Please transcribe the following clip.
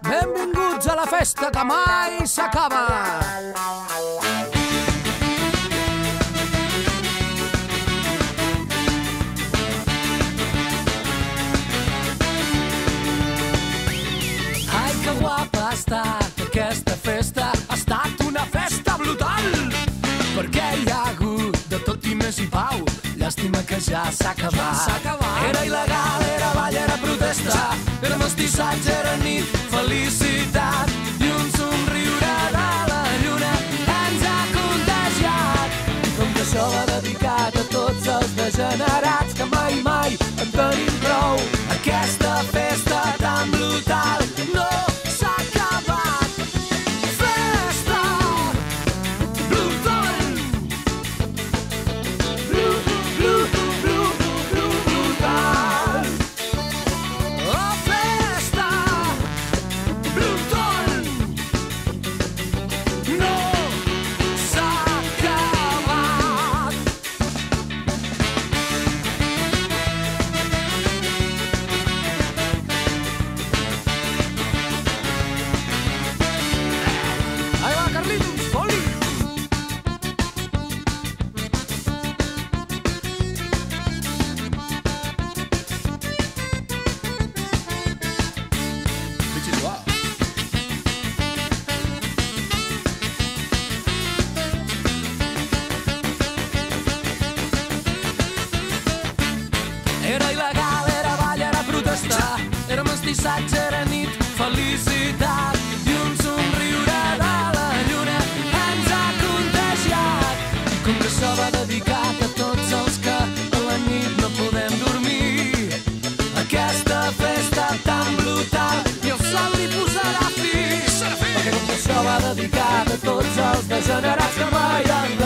Benvinguts a la festa que mai s'acaba. Ai, que guapa ha estat aquesta festa. Ha estat una festa brutal, perquè hi ha hagut de tot i més i pau. Llàstima que ja s'ha acabat. Era il·legal, era ball, era protesta, era mestissatge, era nit, felicitat i un somriure de la lluna ens ha contagiat. I com que això va dedicat a tots els degenerats que mai, mai en tenim prou, aquesta festa tan brutal no s'ha acabat. Festa brutal, brutal. Oh, festa brutal no s'ha acabat. Ahí va, Carlitos, Poli. Bitches, wow. Era il·legal, era ball, era protestar, era mestissatge, era nit, felicitat i un somriure de la lluna ens ha contagiat. I com que això va dedicat a tots els que a la nit no podem dormir, aquesta festa tan brutal i el sol li posarà fi. Perquè com que això va dedicat a tots els degenerats que mai han